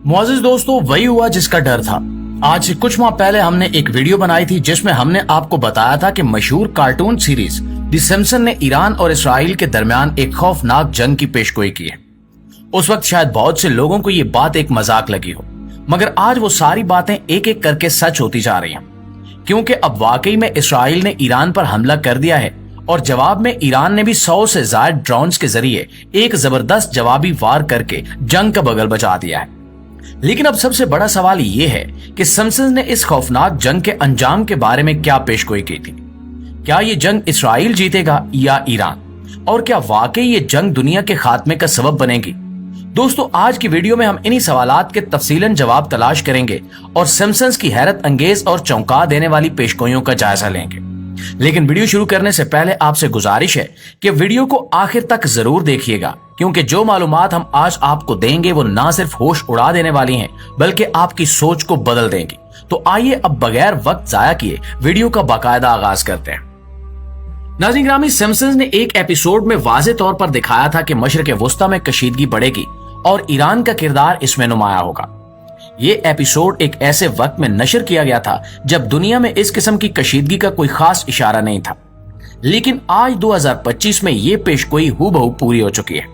मुआज़िज़ दोस्तों, वही हुआ जिसका डर था। आज से कुछ माह पहले हमने एक वीडियो बनाई थी जिसमें हमने आपको बताया था कि मशहूर कार्टून सीरीज द सिम्पसन ने ईरान और इसराइल के दरमियान एक खौफनाक जंग की पेशगोई की है। उस वक्त शायद बहुत से लोगों को ये बात एक मजाक लगी हो, मगर आज वो सारी बातें एक एक करके सच होती जा रही हैं, क्योंकि अब वाकई में इसराइल ने ईरान पर हमला कर दिया है और जवाब में ईरान ने भी 100 से ज्यादा ड्रोन्स के जरिए एक जबरदस्त जवाबी वार करके जंग का बगल बचा दिया है। लेकिन अब सबसे बड़ा सवाल ये है कि सिम्पसन ने इस खौफनाक जंग के अंजाम के बारे में क्या पेशगोई की थी। क्या ये जंग इसराइल जीतेगा या ईरान, और क्या वाकई ये जंग दुनिया के खात्मे का सबब बनेगी? दोस्तों, आज की वीडियो में हम इन्हीं सवालात के तफसीलन जवाब तलाश करेंगे और सिम्पसन्स की हैरत अंगेज और चौंका देने वाली पेशगोइयों का जायजा लेंगे। लेकिन वीडियो शुरू करने से पहले आपसे गुजारिश है कि वीडियो को आखिर तक जरूर देखिएगा, क्योंकि जो मालूमात हम आज आपको देंगे वो ना सिर्फ होश उड़ा देने वाली हैं, बल्कि आपकी सोच को बदल देंगी। तो आइए अब बगैर वक्त जाया किए वीडियो का बाकायदा आगाज करते हैं। नाज़रीन ग्रामी, सिम्पसन्स ने एक एपिसोड में वाज़ेह तौर पर दिखाया था कि मशरिक़ वुस्ता में कशीदगी बढ़ेगी और ईरान का किरदार इसमें नुमाया होगा। ये एपिसोड एक ऐसे वक्त में नशर किया गया था जब दुनिया में इस किस्म की कशीदगी का कोई खास इशारा नहीं था, लेकिन आज 2025 में ये पेशगोई हूबहू पूरी हो चुकी है।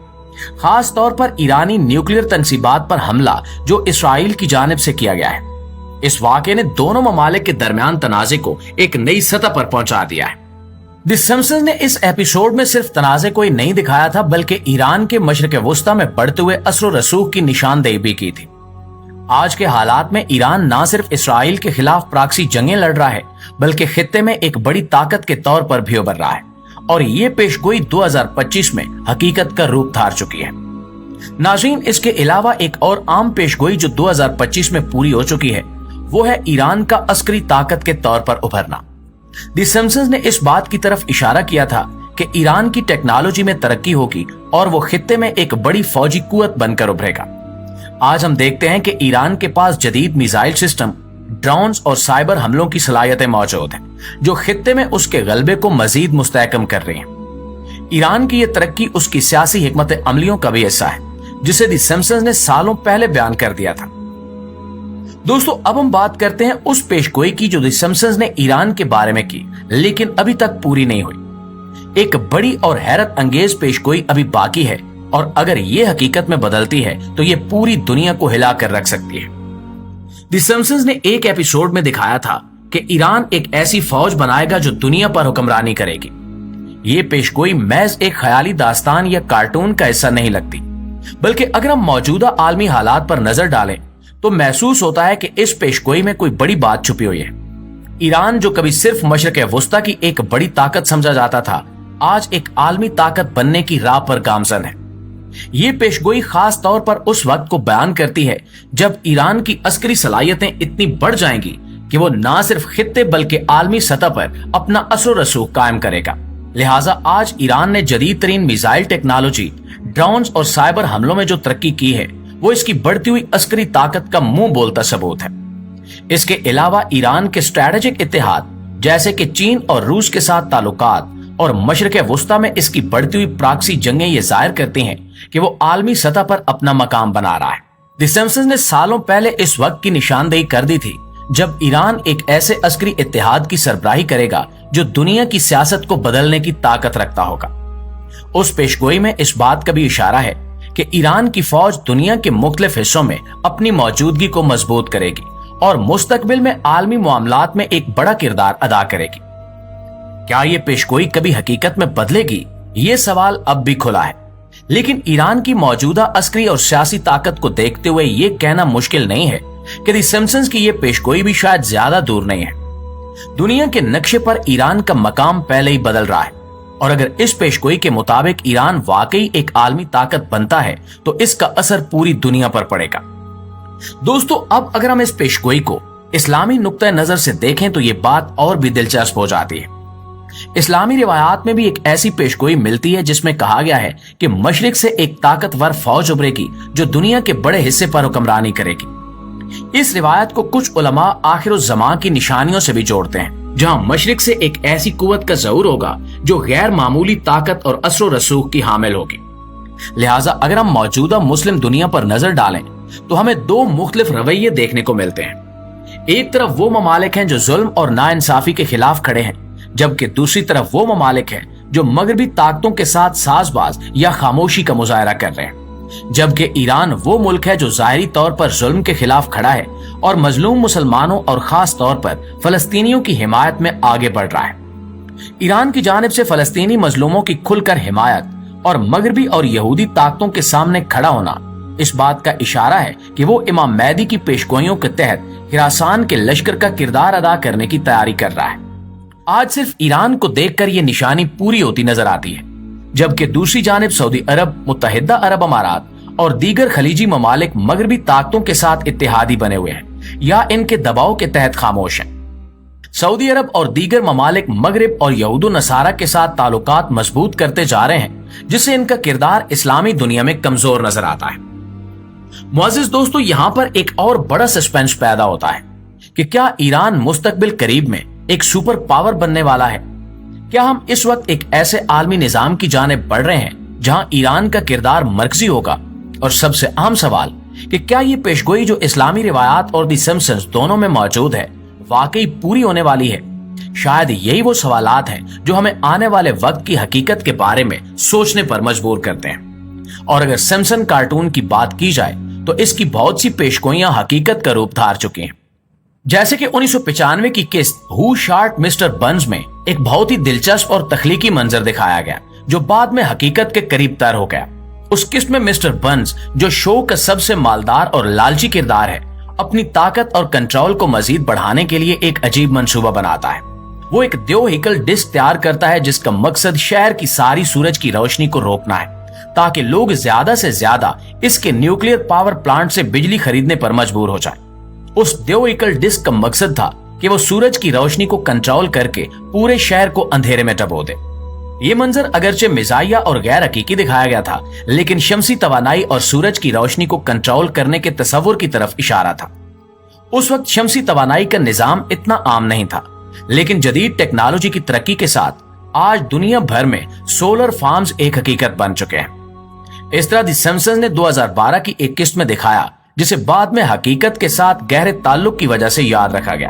खास तौर पर ईरानी न्यूक्लियर तंसीबात पर हमला जो इसराइल की जानिब से किया गया है, इस वाक़े ने दोनों ममालिक के दरमियान तनाज़े को एक नई सतह पर पहुंचा दिया है। द सिम्पसन्स ने इस एपिसोड में सिर्फ तनाज़े को ही नहीं दिखाया था, बल्कि ईरान के मशरिक़ वुस्ता में बढ़ते हुए असर व रसूख की निशानदेही भी की थी। आज के हालात में ईरान ना सिर्फ इसराइल के खिलाफ प्राक्सी जंगें लड़ रहा है, बल्कि खित्ते में एक बड़ी ताकत के तौर पर भी उभर रहा है, और ये पेशगोई 2025 में हकीकत का रूप धार चुकी है। नाज़रीन, इसके अलावा एक और आम पेशगोई जो 2025 में पूरी हो चुकी है, वो है ईरान का अस्करी ताकत के तौर पर उभरना। द सिम्पसन्स ने इस बात की तरफ इशारा किया था कि ईरान की टेक्नोलॉजी में तरक्की होगी और वो खित्ते में एक बड़ी फौजी कुव्वत बनकर उभरेगा। आज हम देखते हैं कि ईरान के पास जदीद मिसाइल सिस्टम, ड्रोन्स और साइबर हमलों की सलाहियतें मौजूद हैं, जो खित्ते में उसके गलबे को मजीद मुस्तहकम कर रही हैं। ईरान की यह तरक्की उसकी सियासी हिकमत अमलियों का भी हिस्सा है, जिसे द सिम्पसन्स ने सालों पहले बयान कर दिया था। दोस्तों, अब हम बात करते हैं उस पेशगोई की जो द सिम्पसन्स ने ईरान के बारे में की, लेकिन अभी तक पूरी नहीं हुई। एक बड़ी और हैरत अंगेज पेशगोई अभी बाकी है, और अगर ये हकीकत में बदलती है तो ये पूरी दुनिया को हिला कर रख सकती है। द सिम्पसन्स ने एक एपिसोड में दिखाया था कि ईरान एक ऐसी फौज बनाएगा जो दुनिया पर हुक्मरानी करेगी। ये पेशगोई महज एक ख्याली दास्तान या कार्टून का हिस्सा नहीं लगती, बल्कि अगर हम मौजूदा आलमी हालात पर नजर डालें तो महसूस होता है कि इस पेशगोई में कोई बड़ी बात छुपी हुई है। ईरान, जो कभी सिर्फ मशरिक़ वुस्ता की एक बड़ी ताकत समझा जाता था, आज एक आलमी ताकत बनने की राह पर गामजन है। ये पेशगोई खास तौर पर उस वक्त को बयान करती है जब ईरान की अस्करी सलाहियतें इतनी बढ़ जाएंगी कि वो ना सिर्फ खित्ते बल्कि आलमी सतह पर अपना असर रसूख कायम करेगा। लिहाजा आज ईरान ने जदीद तरीन मिसाइल टेक्नोलॉजी, ड्रोन्स और साइबर हमलों में जो तरक्की की है, वो इसकी बढ़ती हुई अस्करी ताकत का मुंह बोलता सबूत है। इसके अलावा ईरान के स्ट्रेटेजिक इत्तेहाद जैसे कि चीन और रूस के साथ ताल्लुकात और मशरिक़ वुस्ता में इसकी बढ़ती हुई प्राक्सी जंगें ये जाहिर करती हैं कि वो आलमी सतह पर अपना मकाम बना रहा है। द सिम्पसन्स ने सालों पहले इस वक्त की निशानदेही कर दी थी जब ईरान एक ऐसे अस्करी इत्तेहाद की सरबराही करेगा जो दुनिया की सियासत को बदलने की ताकत रखता होगा। उस पेशगोई में इस बात का भी इशारा है कि ईरान की फौज दुनिया के मुख्तलिफ हिस्सों में अपनी मौजूदगी को मजबूत करेगी और मुस्तकबिल में आलमी मामलात में एक बड़ा किरदार अदा करेगी। क्या ये पेशगोई कभी हकीकत में बदलेगी? ये सवाल अब भी खुला है, लेकिन ईरान की मौजूदा अस्करी और सियासी ताकत को देखते हुए ये कहना मुश्किल नहीं है कि द सिम्पसन्स की ये पेशगोई भी शायद ज्यादा दूर नहीं है। दुनिया के नक्शे पर ईरान का मकाम पहले ही बदल रहा है, और अगर इस पेशगोई के मुताबिक ईरान वाकई एक आलमी ताकत बनता है तो इसका असर पूरी दुनिया पर पड़ेगा। दोस्तों, अब अगर हम इस पेशगोई को इस्लामी नुक्ता नजर से देखें तो ये बात और भी दिलचस्प हो जाती है। इस्लामी रिवायात में भी एक ऐसी पेशगोई मिलती है जिसमें कहा गया है कि मशरिक से एक ताकतवर फौज उभरेगी जो दुनिया के बड़े हिस्से पर हुक्मरानी करेगी। इस रिवायत को कुछ उलमा आखिर-उज़्ज़मां की निशानियों से भी जोड़ते हैं, जहां मशरिक से एक ऐसी कुव्वत का ज़हूर होगा जो गैर मामूली ताकत और असर रसूख की हामिल होगी। लिहाजा अगर हम मौजूदा मुस्लिम दुनिया पर नजर डालें तो हमें दो मुख्तलिफ रवैये देखने को मिलते हैं। एक तरफ वो ममालिक हैं जो जुल्म और नाइंसाफी के खिलाफ खड़े हैं, जबकि दूसरी तरफ वो ममालिक हैं जो मगरबी ताकतों के साथ साजबाज या खामोशी का मुजाहरा कर रहे हैं। जबकि ईरान वो मुल्क है जो जाहिरी तौर पर जुल्म के खिलाफ खड़ा है और मजलूम मुसलमानों और खास तौर पर फलस्तीनियों की हिमायत में आगे बढ़ रहा है। ईरान की जानिब से फलस्तीनी मजलूमों की खुलकर हिमायत और मगरबी और यहूदी ताकतों के सामने खड़ा होना इस बात का इशारा है कि वो इमाम महदी की पेशगोइयों के तहत हिरासान के लश्कर का किरदार अदा करने की तैयारी कर रहा है। आज सिर्फ ईरान को देखकर ये निशानी पूरी होती नजर आती है, जबकि दूसरी जानिब सऊदी अरब, मुत्तहिदा अरब अमारात और दीगर खलीजी ममालिक मगरबी ताकतों के साथ इत्तेहादी बने हुए हैं या इनके दबाव के तहत खामोश हैं। सऊदी अरब और दीगर ममालिक मगरिब और यहूदो नसारा के साथ ताल्लुकात मजबूत करते जा रहे हैं, जिससे इनका किरदार इस्लामी दुनिया में कमजोर नजर आता है। मुअज़्ज़िज़ दोस्तों, यहाँ पर एक और बड़ा सस्पेंस पैदा होता है कि क्या ईरान मुस्तकबिल करीब में एक सुपर पावर बनने वाला है? क्या हम इस वक्त एक ऐसे आलमी निजाम की जानिब बढ़ रहे हैं जहां ईरान का किरदार मरकजी होगा? और सबसे अहम सवाल कि क्या ये पेशगोई जो इस्लामी रिवायात और दी सिम्पसंस दोनों में मौजूद है वाकई पूरी होने वाली है? शायद यही वो सवालात हैं जो हमें आने वाले वक्त की हकीकत के बारे में सोचने पर मजबूर करते हैं। और अगर सिम्पसन कार्टून की बात की जाए तो इसकी बहुत सी पेशगोइयां हकीकत का रूप धार चुकी हैं। जैसे कि 1995 की किस्त हु शॉट मिस्टर बर्न्स में एक बहुत ही दिलचस्प और तख्लीकी मंजर दिखाया गया जो बाद में हकीकत के करीब तर हो गया। उस किस्त में मिस्टर बर्न्स, जो शो का सबसे मालदार और लालची किरदार है, अपनी ताकत और कंट्रोल को मजीद बढ़ाने के लिए एक अजीब मंसूबा बनाता है। वो एक द्योहिकल डिस्क तैयार करता है जिसका मकसद शहर की सारी सूरज की रोशनी को रोकना है ताकि लोग ज्यादा से ज्यादा इसके न्यूक्लियर पावर प्लांट से बिजली खरीदने पर मजबूर हो जाए। उस द्योहिकल डिस्क का मकसद था कि वो सूरज की रोशनी को कंट्रोल करके पूरे शहर को अंधेरे में डुबो दे। ये मंजर अगरचे मिजाहिया और गैर हकीकी दिखाया गया था, लेकिन शमसी तवानाई और सूरज की रोशनी को कंट्रोल करने के तस्वुर की तरफ इशारा था। उस वक्त शमसी तवानाई का निजाम इतना आम नहीं था, लेकिन जदीद टेक्नोलॉजी की तरक्की के साथ आज दुनिया भर में सोलर फार्म्स एक हकीकत बन चुके हैं। इस तरह दी सिम्पसंस ने 2012 की एक किस्त में दिखाया, जिसे बाद में हकीकत के साथ गहरे ताल्लुक की वजह से याद रखा गया।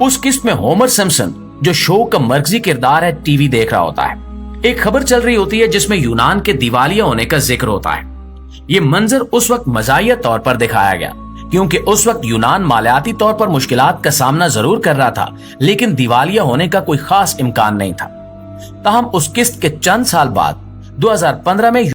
उस किस्त में होमर सिम्पसन, जो शो का मरकजी किरदार है, टीवी देख रहा होता है। एक खबर चल रही होती है जिसमें यूनान के दिवालिया होने का जिक्र होता है। ये मंजर उस वक्त मजाहिया तौर पर दिखाया गया क्योंकि उस वक्त यूनान मालियाती तौर पर मुश्किलात का सामना जरूर कर रहा था, लेकिन दिवालिया होने का कोई खास इम्कान नहीं था। ताहम उस किस्त के चंद साल बाद 2015 में